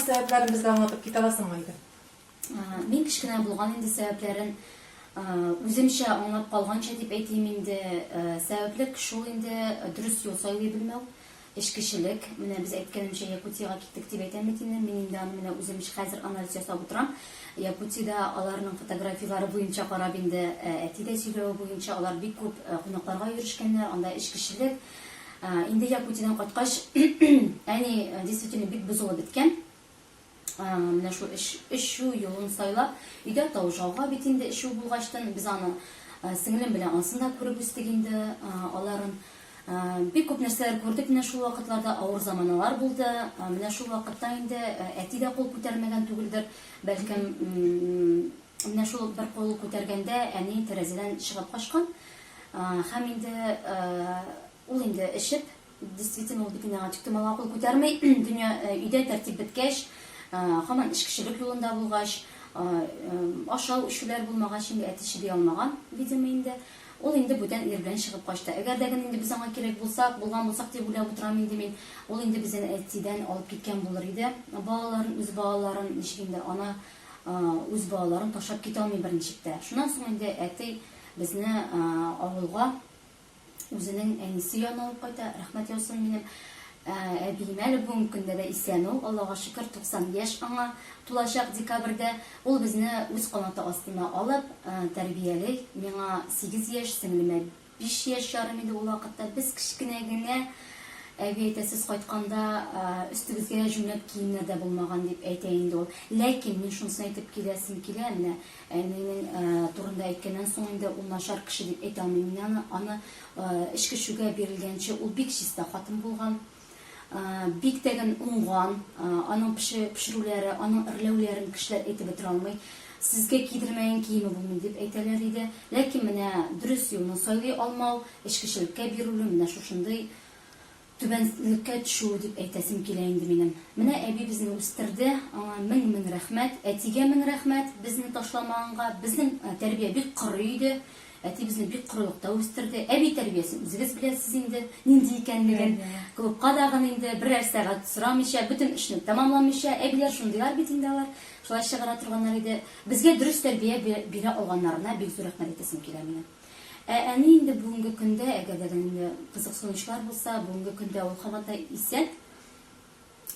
сәбәпләрен безгә аңлатып китә аласыңмы иде? Мин кечкенә булган инде сәбәпләрен үземчә аңлап калганча дип әйтим инде. Сәбәплек шул инде дөрес юл сайлый белмәү, эчкечелек. Менә без әйткәнемчә Якутиягә киттек дип әйтәм бит инде. Мин инде аны менә үземчә хәзер анализ ясап утырам. Якутиядә аларның фотографиялары буенча карап инде, әти дә сөйләве буенча алар бик күп кунакларга йөрешкәннәр, анда эчкечелек. Инде Якутиядән кайткач, әни действительно бик бозылып беткән. Менә шул эчү юлын сайлап, өйдә таужауга бит инде эчү булгачтан без аны сеңлем белән ансында күреп үстек инде. Аларын бик күп нәрсәләр күрдек менә шул вакытларда, авыр заманалар булды. Менә шул вакытта инде әти дә кул күтәрмәгән түгелдер. Бәлкем менә шул бер кул күтәргәндә әни тәрәзәдән чыгып качкан. Һәм инде ул инде эчеп, действительно ул бит инде тиктемалга кул күтәрмәй, дөнья өйдә тәртип беткәч, һаман эчкечелек юлында булгач, ашау эчүләр булмагач инде әти чыдый алмаган, видимо инде. Ул инде бүтән ир белән чыгып качты. Әгәр дә инде без аңа кирәк булсак, булган булсак дип уйлап утырам инде мин. Ул инде безне әтидән алып киткән булыр иде. Балаларын, үз балаларын, ничек инде ана үз балаларын ташлап китә алмый берничектә. Шуннан соң инде әти безне авылга үзенең әнисе янына алып кайта. Рәхмәт яусын минем әбием әле бүгенге көндә дә исән ул. Аллага шөкер, 90 яшь аңа тулачак декабрьдә. Ул безне үз канаты астына алып тәрбиялый. Миңа 8 яшь, сеңлемә 5 яшь ярым иде ул вакытта. Без кичкенә генә әби әйтәсез кайтканда өстебезгә җүнәп киемнәр дә булмаган дип әйтә инде ул. Ләкин мин шунысын әйтеп киләсем килә, менә әнинең турында әйткәннән соң инде ул начар кеше дип әйтә алмыйм. Мин аны эчкечүгә бирелгәнче ул бик чиста хатын булган. Бик тәген уңган, аның пешерүләре, аның эрләүләрен кешеләр әйтеп бетерә алмый. Сезгә кидермәгән киеме булмый дип әйтәләр иде. Ләкин менә дөрес юлны сайлый алмау, эчкечелеккә бирелү, менә шушындый түбәнлеккә төшү дип әйтәсем килә инде минем. Менә әби безне үстерде, аңа мең рәхмәт, әтигә мең рәхмәт, безне ташламаганга. Безнең тәрбия бик коры иде. Әти безне бик корылыкта үстерде. Әби тәрбиясен үзегез беләсез инде, нинди икәнлеген. Клубка дагы инде берәр сәгать сорамыйча, бөтен эшне тәмамламыйча, әбиләр шундыйлар бит инде алар. Шулай чыгара торганнар иде. Безгә дөрес тәрбия бирә алганнарына бик зур рәхмәт әйтәсем килә минем. Әни инде бүгенге көндә, әгәр дә инде кызыксынучылар булса, бүгенге көндә ул һаман да исән.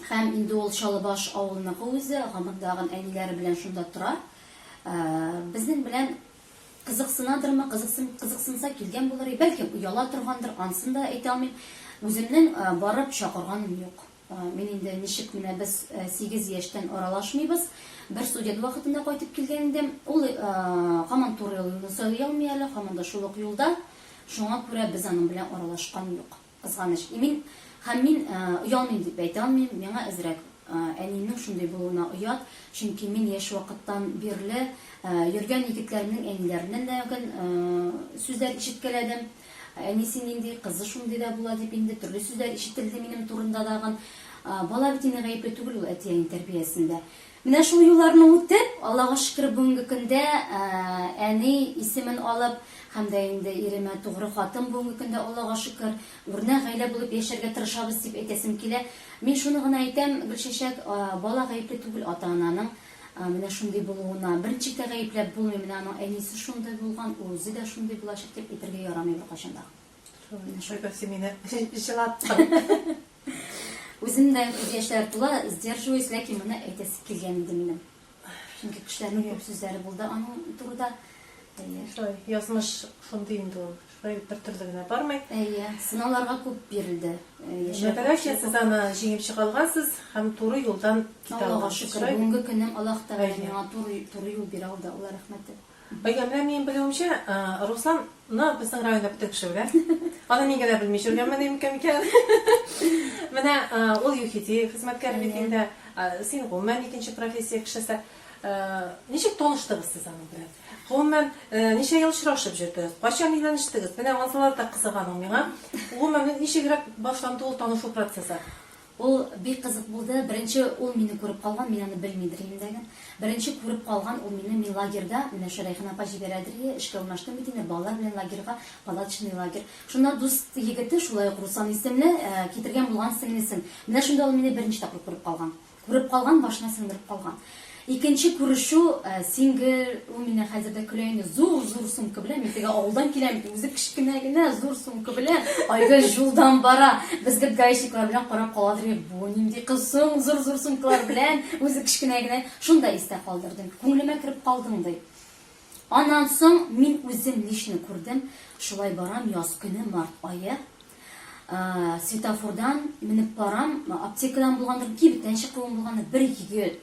Һәм инде ул Чалыбаш авылыныкы үзе, һаман дагы әниләре белән шунда тора. Безнең белән кызыксынадырмы, кызыксынса килгән булыр, бәлки уяла торгандыр, ансын да әйтә алмыйм. Үземнең барып чакырганым юк. Мин инде ничек менә без 8 яшьтән аралашмыйбыз. Бер студент вакытында кайтып килгәндә, ул һаман туры юлны сайлый алмый әле, һаман да шул ук юлда. Шуңа күрә без аның белән аралашкан юк. Кызганыч. Мин уялмыйм дип әйтә алмыйм. Миңа әзрәк әниемнең шундый булуына оят, чөнки мин яшь вакыттан бирле йөргән егетләрнең әниләреннән дә сүзләр ишеткәләдем. Әнисе нинди, кызы шундый да була дип инде төрле сүзләр ишетелде минем турында дагы. Бала бит инде гаепле түгел ул әтиянең тәрбиясендә. Менә шул юлларны үтеп, Аллага шөкер, бүгенге көндә әни исемен алып, һәм дә инде иремә тугры хатын бүгенге көндә Аллага шөкер, үрнәк гаилә булып яшәргә тырышабыз дип әйтәсем килә. Мин шуны гына әйтәм, Гөлчәчәк, бала гаепле түгел ата-ананың менә шундый булуына. Беренче дә гаепләп булмый, менә аның әнисе шундый булган, үзе дә шундый булачак дип әйтергә ярамый беркайчан да. Шуйгасы мине җылаттың. Үзем дә күз яшьләр тула, сдерживаюсь, ләкин моны әйтәсе килгән иде минем. Чөнки кешеләрнең күп сүзләре булды аның турында. Шулай, язмыш шундый инде ул. Шулай бер төрле генә бармый. Сынауларга күп бирелде. Мәгәрәчә сез аны җиңеп чыга алгансыз һәм туры юлдан китә Аллага алгансыз. шөкер, бүгенге көнем Аллаһ Тәгалә миңа туры юл бирә алды, Алла рәхмәте. Менә мин белүемчә, Русланны безнең районда бөтен кеше белә. Аны мин генә белми йөргәнмен икән. Менә ул ЮХИТИ хезмәткәр бит инде, син гомумән икенче профессия кешесе. Ничек таныштыгыз сез аның белән? Гомумән ничә ел очрашып җирдегез? Качан өйләнештегез? Менә ансалар да кызыган миңа. Гомумән ничегрәк башланды ул танышу процессы? Ул бик кызык булды. Беренче ул мине күреп калган, мин аны белмидер инде. Беренче күреп калган ул мине мин лагерьда, менә Шәрәйхан апа җибәрәдер, эшкә урнаштым бит инде, балалар белән лагерьга, палаточный лагерь. Шунда дус егете, шулай ук Руслан исемле, китергән булган сеңлесен. Менә шунда ул мине беренче тапкыр күреп калган. Күреп калган, башына сеңдереп калган. Икенче күрешү, сиңгер, ул менә хәзердә көләйне зур сумка белән, мин теге авылдан киләм, үзе кичкенә генә зур сумка белән, айга юлдан бара. Безгә гаишиклар белән карап каладыр, бу нинди кызсың, зур сумкалар белән, үзе кичкенә генә, шунда истә калдырдым. Күңелемә кирип калдың ди. Аннан соң мин үзем лично күрдем, шулай барам яз көне март ае. Светофордан менеп барам, аптекадан булгандыр, кибеттән чыгуым булгандыр, бер егет,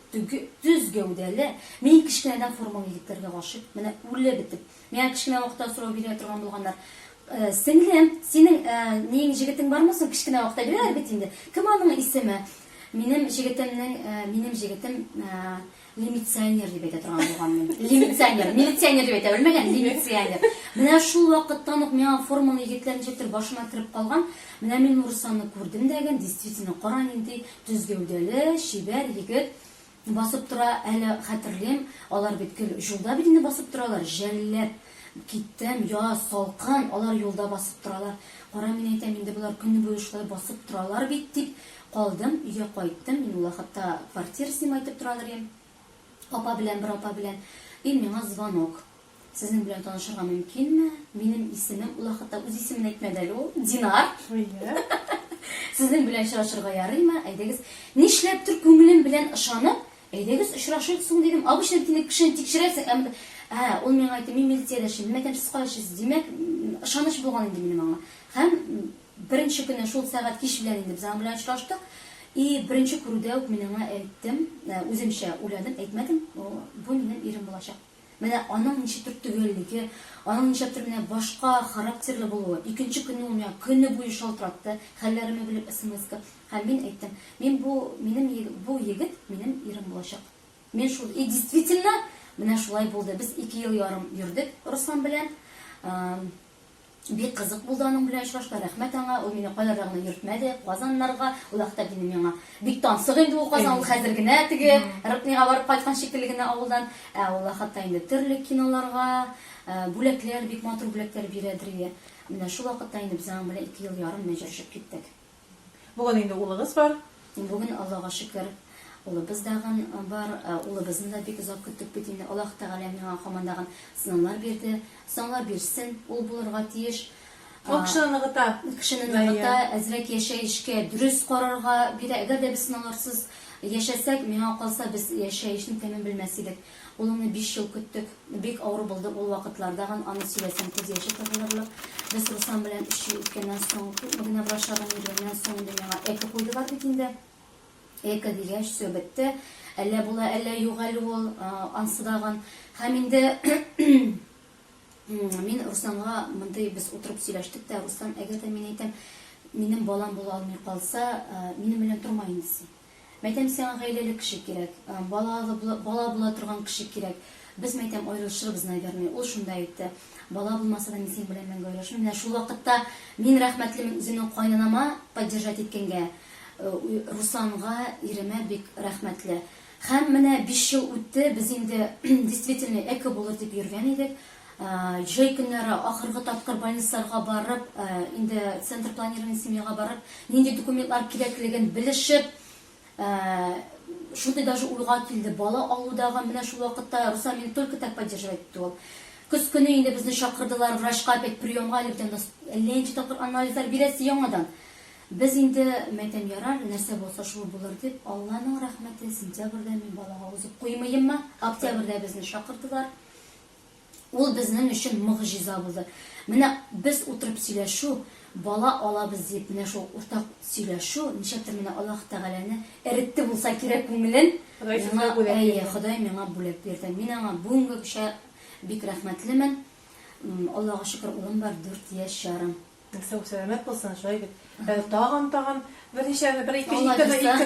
төз гәүдәле, мин кичкенәдән формалы егетләргә гашык, менә үле битеп. Миңа кичкенә вакытта сорау бирә торган булганнар. Сеңлем, синең нең җегетең бармы соң кичкенә вакытта бирәләр бит инде. Кем аның исеме? Минем җегетем лимитсионер дип әйтә торган булган мин. Милиционер дип әйтә белмәгән, лимитсионер. Менә шул вакыттан ук миңа формалы егетләрнең җектер башыма кирип калган. Менә мин Русанны күрдем дәгән, действительно кара нинди төз гәүдәле, шибәр егет басып тора, әле хәтерлим, алар бит юлда бит инде басып торалар, жәлләп киттем, я салкын, алар юлда басып торалар. Кара мин әйтәм, инде булар көнне буе шулай басып торалар бит дип калдым, өйгә кайттым, мин ул хәтта квартира снимайтып торалар идем. Апа белән, бер апа белән, и миңа звонок. Сезнең белән танышырга мөмкинме? Минем исемем, ул хәтта үз исемен әйтмәде әле ул, Динар. Сезнең белән очрашырга ярыймы? Әйдәгез, нишләптер күңелем белән ышанып, әйдәгез очрашыйк соң дидем. Обычно бит кешене тикшерәсең, ул миңа әйтте, мин милициядә эшлим, мәктәп сез кайчысыз? Димәк, ышаныч булган инде минем аңа. Һәм беренче көнне шул сәгать кич белән инде без аның белән очраштык. И беренче күрүдә үк мин аңа әйттем, үземчә уйладым, әйтмәдем, бу минем ирем булачак. Менә аның ничектер төгәллеге, аның ничектер менә башка характерлы булуы. Икенче көнне ул миңа көне буе шалтыратты, хәлләремне белеп СМС-ка. Һәм мин әйттем, бу егет минем ирем булачак. Мин шул, и действительно, менә шулай булды. Без 2 ел ярым йөрдек Руслан белән. Бик кызык булды аның белән очрашка. Рәхмәт аңа, ул мине кайларга гына йөртмәде, Казаннарга, ул вакытта дине миңа бик тансык инде ул Казан, ул хәзер генә теге Рытнига барып кайткан шикелле генә авылдан. Ул вакытта инде төрле киноларга, бүләкләр, бик матур бүләкләр бирәдер. Менә шул вакытта инде без аның белән 2 ел ярым мәҗәшеп киттек. Бүген инде улыгыз бар. Бүген Аллага шөкер. Улыбыз дагын бар, улыбызны да бик озак көттек бит инде. Аллаһ Тәгалә миңа һаман сынаулар бирде. Сынаулар бирсен, ул булырга тиеш. Ул кешене ныгыта, әзрәк яшәешкә дөрес карарга бирә. Әгәр дә без сынауларсыз яшәсәк, миңа калса без яшәешне тәмам белмәс идек. Улымны 5 ел көттек. Бик авыр булды ул вакытларда, аны сөйләсәм күз яше тыгылырлык. Без Руслан белән 3 ел үткәннән соң, күпме врачлардан йөргәннән соң инде миңа эко куйдылар бит инде. Эко дигәч сөбетте, әллә була, әллә юк әле ул ансыдаган. Һәм инде мин Русланга мондай без утырып сөйләштек тә, Руслан, әгәр дә мин әйтәм, минем балам була алмый калса, минем белән тормай инде син. Мәйтәм, сиңа гаиләле кеше кирәк, бала була торган кеше кирәк. Без мәйтәм аерылышырбыз, наверное. Ул шунда әйтте. Бала булмаса да мин синең белән мәңге аерылышмыйм. Менә шул вакытта мин рәхмәтлемен үземнең кайнанама поддержать иткәнгә. Русланга, иремә бик рәхмәтле. Һәм менә 5 ел үтте, без инде действительно эко булыр дип йөргән идек. Җәй көннәре ахыргы тапкыр больницаларга барып, инде центр планирования семьяга барып, нинди документлар кирәклеген белешеп, шундай даже уйга килде. Бала алудагы менә шул вакытта Руслан мине только так поддерживать итте ул. Көз көне инде безне чакырдылар врачка, опять приемга, әллә тапкыр анализлар бирәсе яңадан. Без инде мәйтәм ярар, нәрсә булса шул булыр дип, Алланың рәхмәте, сентябрьдә мин балага узып куймыйммы, октябрьдә безне чакырдылар. Ул безнең өчен мөгъҗиза булды. Менә без утырып сөйләшү, бала алабыз дип, менә шул уртак сөйләшү, ничектер менә Аллаһ Тәгаләне эретте булса кирәк күңелен. Ходай миңа бүләк бирде. Мин аңа бүгенге кичә бик рәхмәтлемен. Аллага шөкер, улым бар, 4 яшь ярым. Сау сәламәт булсын, шулай бит. Тагын бер-ике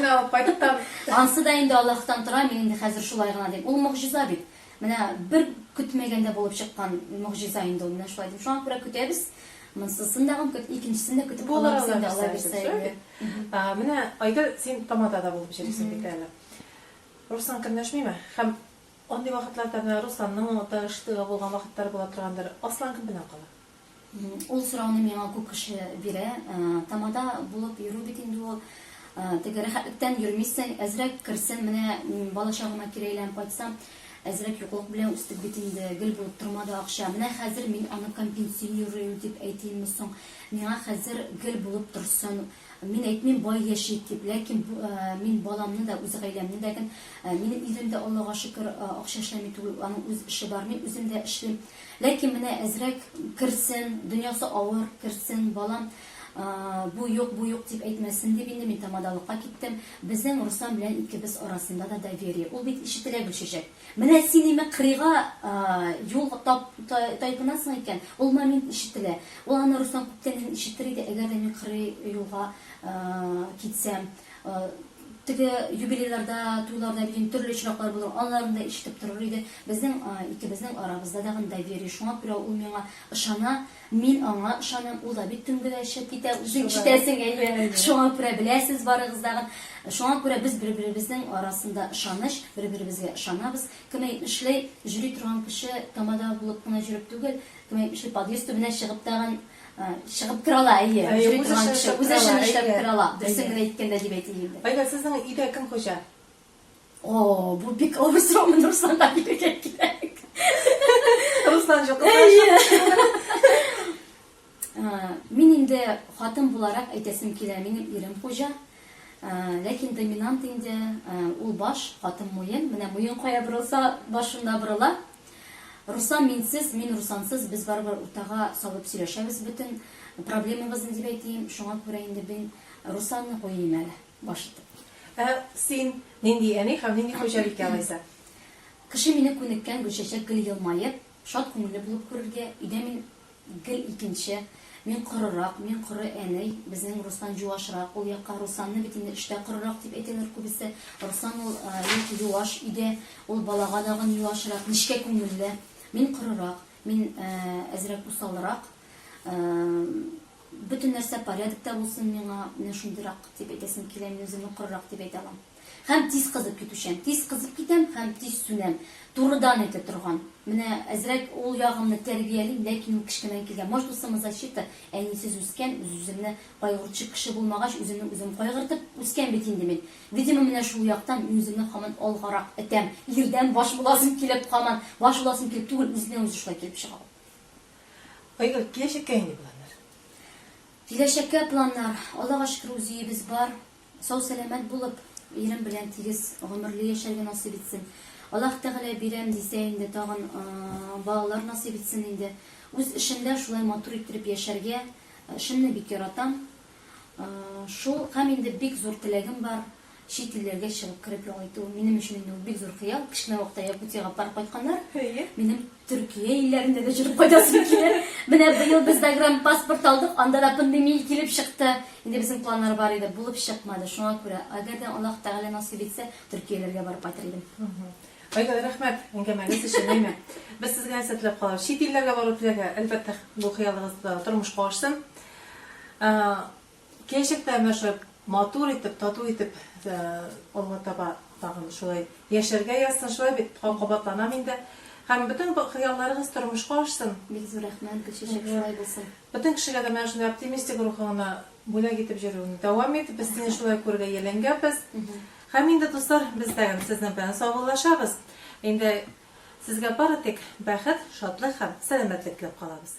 алып кайтып та ансы да инде Аллаһтан тора, мин инде хәзер шулай гына дим. Ул мөгъҗиза бит. Менә бер көтмәгәндә булып чыккан мөгъҗиза инде ул. Менә шулай дим. Шуңа күрә көтәбез. Монсысын да көт, икенчесен дә көтеп калабыз инде, Алла бирсә. Менә Айгөл, син Тамадада булып җирсең бит әле. Руслан көнләшмиме? Һәм андый вакытларда Русланның таныштыгы булган вакытлар була торгандыр. Аслан кем белән кала? Ул сорауны миңа күп кеше бирә. Тамада булып йөрү бит инде ул теге рәхәтлектән йөрмисең, әзрәк керсен, менә балачагыма кире әйләнеп кайтсам, әзрәк юклык белән үстек бит инде, гел булып тормады акча. Менә хәзер мин аны компенсируем дип әйтимме соң, миңа хәзер гел булып торсын. Мин әйтмим бай яшит дип, ләкин мин баламны да, үз гаиләмне дә, минем ирем дә Аллага шөкер акча эшләми түгел, аның үз эше бар, мин үзем дә эшлим. Ләкин менә әзрәк керсен, дөньясы авыр, керсен, балам бу юк дип әйтмәсен дип инде мин тамадалыкка киттем. Безнең Руслан белән икебез арасында да доверие. Ул бит ишетелә Гөлчәчәк. Менә син ниме кырыйга юл тайпынасың икән, ул момент ишетелә. Ул аны Руслан күптән ишетер иде, әгәр дә мин кырый юлга китсәм. Теге юбилейларда, туйларда билен төрле чираклар булыр, анларны да ишетеп торыр иде. Безнең икебезнең арабызда да доверие. Шуңа күрә ул миңа ышана, мин аңа ышанам. Ул да бит төнгә яшәп китә, үзең ишетәсең әйе. Шуңа күрә беләсез барыгыз да. Шуңа күрә без бер-беребезнең арасында ышаныч, бер-беребезгә ышанабыз. Кем эшләй, җыри торган кеше тамада булып кына җөреп түгел, кем эшләй подъезд төбенә чыгып тагын чыгып кырала, әйе. Җыри торган кеше үз эшен эшләп кырала. Дөресен генә әйткәндә дип әйтим. Айда, сезнең өйдә кем хуҗа? Бу бик авыр сорау, Русланга бирергә кирәк. Руслан җок. Мин инде хатын буларак әйтәсем килә, минем ирем хуҗа. Ләкин доминант инде ул баш, хатын муен. Менә муен кая борылса, башында борыла. Руслан минсез, мин Руслансыз, без барыбер уртага салып сөйләшәбез бөтен проблемабызны дип әйтим. Шуңа күрә инде мин Русланны куйыйм әле башытып. Син нинди әни һәм нинди хуҗалык ясыйсың? Кеше мине күнеккән Гөлчәчәк гел елмаеп, шат күңелле булып күрергә, өйдә мин гел икенче, мин корырак, мин коры әни, безнең Руслан юашрак, ул якка Русланны бит инде эштә корырак дип әйтәләр күбесе. Руслан ул юаш өйдә, ул балага дагы юашрак, нишкә күңелле. Мин корырак, мин әзрәк усалрак. Bütün нәрсә порядокта булсын миңа, менә шундыйрак дип әйтәсем килә, мин үземне корырак дип әйтә алам. Һәм тиз кызып китүчән, тиз кызып китәм, һәм тиз сүнәм. Турыдан әйтә торган. Менә әзрәк ул ягымны тәрбиялим, ләкин кичкенән килгән. Может булса защита, әнисез үскән, үземне кайгыртчы кеше булмагач, үземне үзем кайгыртып үскән бит инде мин. Видимо, менә шул яктан үземне һаман алгарак этәм. Ирдән баш буласым килеп һаман, баш буласым килеп түгел, үзеннән үзе шулай килеп чыга. Айгөл, киләчәккә инде планнар. Киләчәккә планнар. Аллага шөкер үз өебез бар. Сау сәламәт булып, ирем белән тигез гомерле яшәргә насыйп итсен. Аллаһ Тәгалә бирәм дисә инде тагын балалар насыйп итсен инде. Үз эшемдә шулай матур итеп яшәргә, эшемне бик яратам. Шул һәм инде бик зур теләгем бар. Чит илләргә чыгып кирип яңайту. Минем өчен инде бик зур хыял. Кичкенә вакытта Якутиягә барып кайтканнар. Минем Төркия илләрендә дә җырып кайтасым килә. Менә быел без паспорт алдык, анда да пандемия килеп чыкты. Инде безнең планнар бар иде, булып чыкмады. Шуңа күрә, әгәр дә Аллаһ Тәгалә насыйп итсә, Төркияләргә барып кайтыр идем. Айгөл, рәхмәт. Әңгәмәгез өчен әйме. Без сезгә сәтләп калабыз. Чит илләргә барып теләгә, әлбәттә, бу хыялыгызда тормышка ашсын. Киләчәктә мәшәп матур итеп, тату итеп, Алла таба тагын шулай яшәргә язсын, шулай бит кабатланам инде. Һәм бөтен хыялларыгыз тормышка ашсын. Бик зур рәхмәт, Гөлчәчәк, шулай булсын. Бөтен кешегә дә менә шундый оптимистик рухыңны бүләк итеп йөрүне дәвам итеп, без сине шулай күрергә яләнгәнбез. Һәм инде дуслар, без дә сезнең белән саубуллашабыз. Инде сезгә бары тик бәхет, шатлык һәм сәламәтлек теләп калабыз.